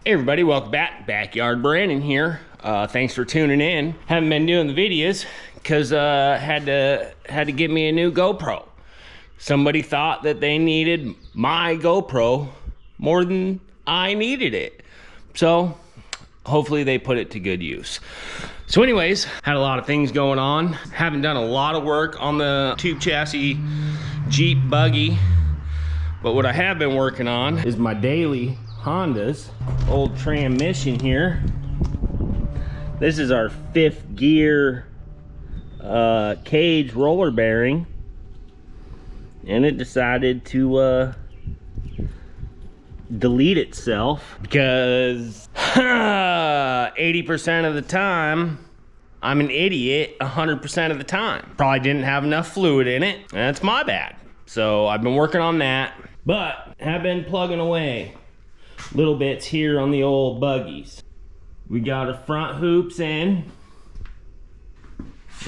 Hey everybody, welcome back. Backyard Brandon here. Thanks for tuning in. Haven't been doing the videos because had to get me a new GoPro. Somebody thought that they needed my GoPro more than I needed it. So hopefully they put it to good use. So anyways, had a lot of things going on. Haven't done a lot of work on the tube chassis Jeep buggy. But what I have been working on is my daily Honda's old transmission here. This is our 5th gear cage roller bearing, and it decided to delete itself because 80% of the time I'm an idiot. 100% of the time probably didn't have enough fluid in it, and that's my bad. So I've been working on that, but have been plugging away little bits here on the old buggies. We got our front hoops in.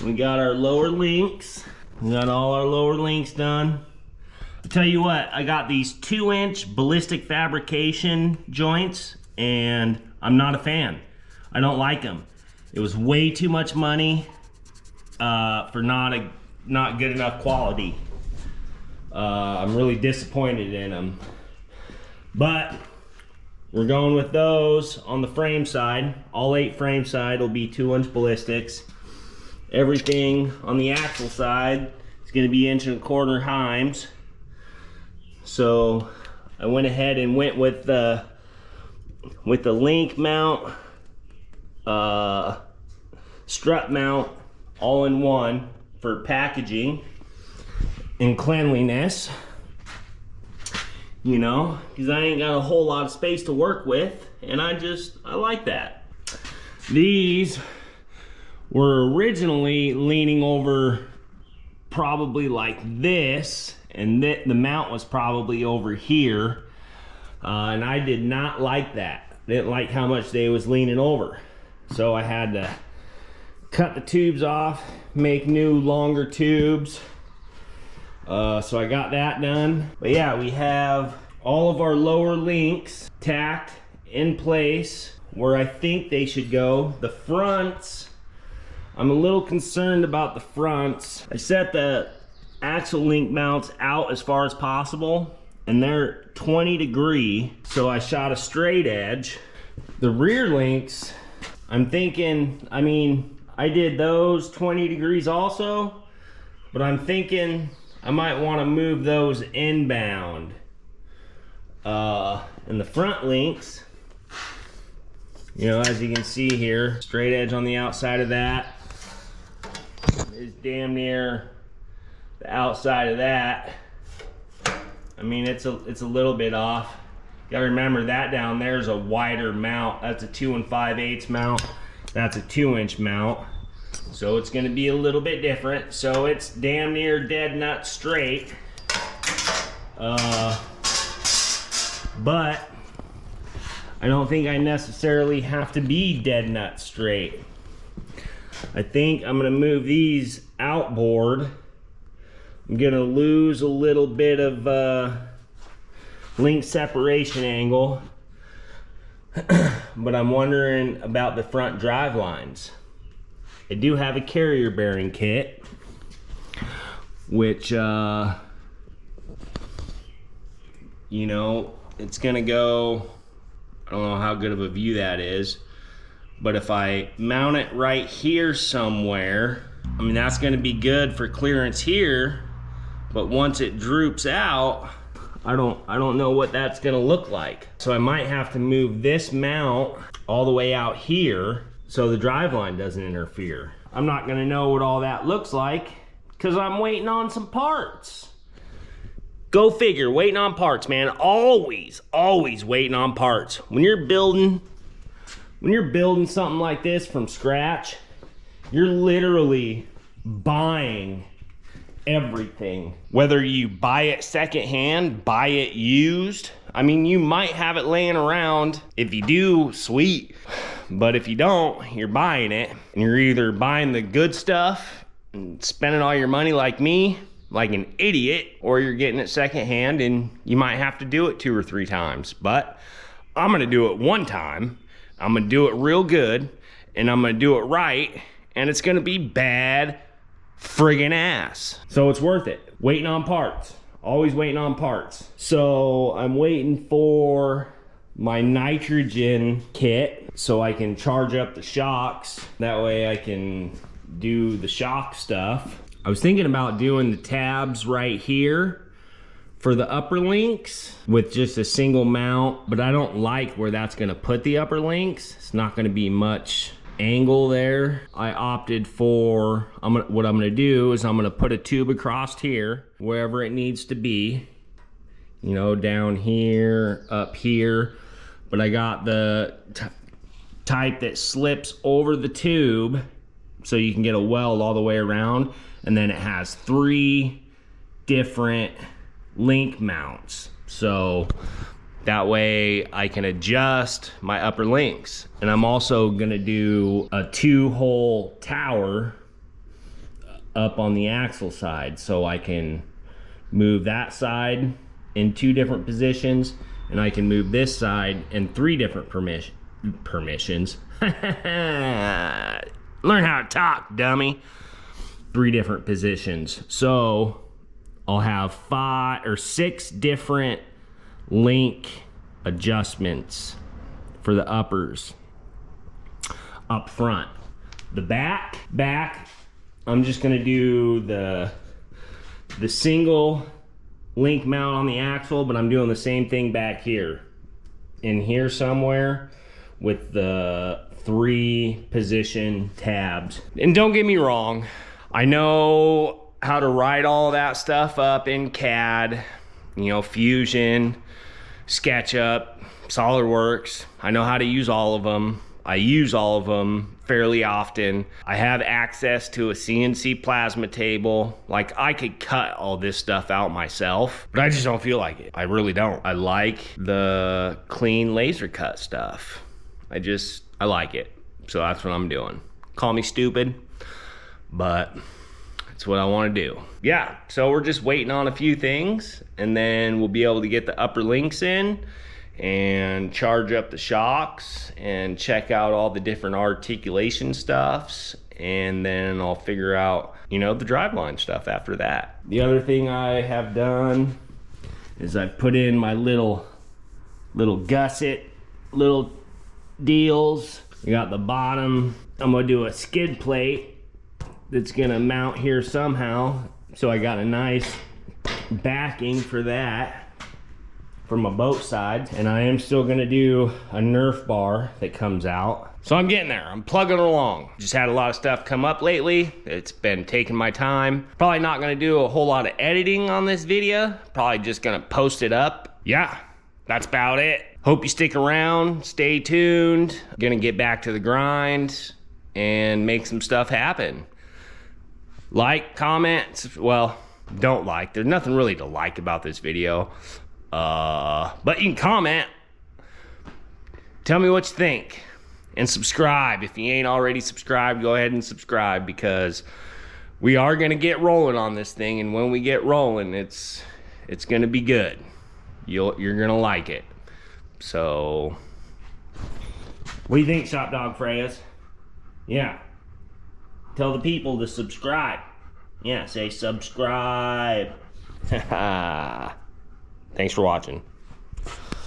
We got our lower links. We got all our lower links done. I'll tell you what, I got these 2-inch ballistic fabrication joints, and I'm not a fan. I don't like them. It was way too much money for not good enough quality. I'm really disappointed in them. But we're going with those on the frame side. All 8 frame side will be 2-inch ballistics. Everything on the axle side is going to be 1.25" Heims. So I went ahead and went with the link mount, strut mount, all in one for packaging and cleanliness. You know, because I ain't got a whole lot of space to work with, and I like that. These were originally leaning over probably like this, and the mount was probably over here, and I did not like that. Didn't like how much they was leaning over. So I had to cut the tubes off, make new longer tubes. So I got that done. But yeah, we have all of our lower links tacked in place where I think they should go. The fronts, I'm a little concerned about the fronts. I set the axle link mounts out as far as possible, and they're 20 degree, so I shot a straight edge. The rear links, I'm thinking, I mean, I did those 20 degrees also, but I'm thinking I might want to move those inbound. And the front links, you know, as you can see here, straight edge on the outside of that is damn near the outside of that. I mean, it's a little bit off. You gotta remember that down there is a wider mount. That's a 2 5/8 mount. That's a 2-inch mount. So it's gonna be a little bit different. So it's damn near dead nut straight. But I don't think I necessarily have to be dead nut straight. I think I'm gonna move these outboard. I'm gonna lose a little bit of link separation angle. But I'm wondering about the front drive lines. I do have a carrier bearing kit, which, you know, it's gonna go, I don't know how good of a view that is, but if I mount it right here somewhere, I mean, that's gonna be good for clearance here, but once it droops out, I don't know what that's gonna look like. So I might have to move this mount all the way out here so the driveline doesn't interfere. I'm not gonna know what all that looks like because I'm waiting on some parts. Go figure, waiting on parts, man. Always waiting on parts. When you're building something like this from scratch, you're literally buying everything. Whether you buy it secondhand, buy it used. I mean, you might have it laying around. If you do, sweet. But if you don't, you're buying it. And you're either buying the good stuff and spending all your money like me, like an idiot, or you're getting it secondhand and you might have to do it 2 or 3 times. But I'm gonna do it one time, I'm gonna do it real good, and I'm gonna do it right, and it's gonna be bad friggin' ass. So it's worth it. Waiting on parts. Always waiting on parts. So I'm waiting for my nitrogen kit so I can charge up the shocks. That way I can do the shock stuff. I was thinking about doing the tabs right here for the upper links with just a single mount, but I don't like where that's gonna put the upper links. It's not gonna be much angle there. I opted for, what I'm gonna do is I'm gonna put a tube across here, wherever it needs to be, you know, down here, up here, but I got the type that slips over the tube so you can get a weld all the way around, and then it has 3 different link mounts, so that way I can adjust my upper links. And I'm also gonna do a 2-hole tower up on the axle side, so I can move that side in 2 different positions, and I can move this side in 3 different permissions. Learn how to talk, dummy. 3 different positions. So I'll have 5 or 6 different link adjustments for the uppers up front. The back, I'm just gonna do the single link mount on the axle, but I'm doing the same thing back here, in here somewhere, with the 3 position tabs. And don't get me wrong, I know how to write all that stuff up in CAD, you know, Fusion, SketchUp, SolidWorks. I know how to use all of them. I use all of them fairly often. I have access to a CNC plasma table. Like, I could cut all this stuff out myself, but I just don't feel like it. I really don't. I like the clean laser cut stuff. I like it. So that's what I'm doing. Call me stupid, but it's what I want to do. Yeah, so we're just waiting on a few things, and then we'll be able to get the upper links in and charge up the shocks and check out all the different articulation stuffs, and then I'll figure out, you know, the driveline stuff after that. The other thing I have done is I've put in my little gusset little deals. You got the bottom. I'm gonna do a skid plate that's gonna mount here somehow, so I got a nice backing for that from my boat side. And I am still gonna do a Nerf bar that comes out. So I'm getting there, I'm plugging along. Just had a lot of stuff come up lately. It's been taking my time. Probably not gonna do a whole lot of editing on this video. Probably just gonna post it up. Yeah, that's about it. Hope you stick around, stay tuned. Gonna get back to the grind and make some stuff happen. Like, comment, well, don't like. There's nothing really to like about this video. But you can comment. Tell me what you think. And subscribe. If you ain't already subscribed, go ahead and subscribe, because we are gonna get rolling on this thing, and when we get rolling, it's gonna be good. You're gonna like it. So, what do you think, Shop Dog Freyas? Yeah. Tell the people to subscribe. Yeah, say subscribe. Thanks for watching.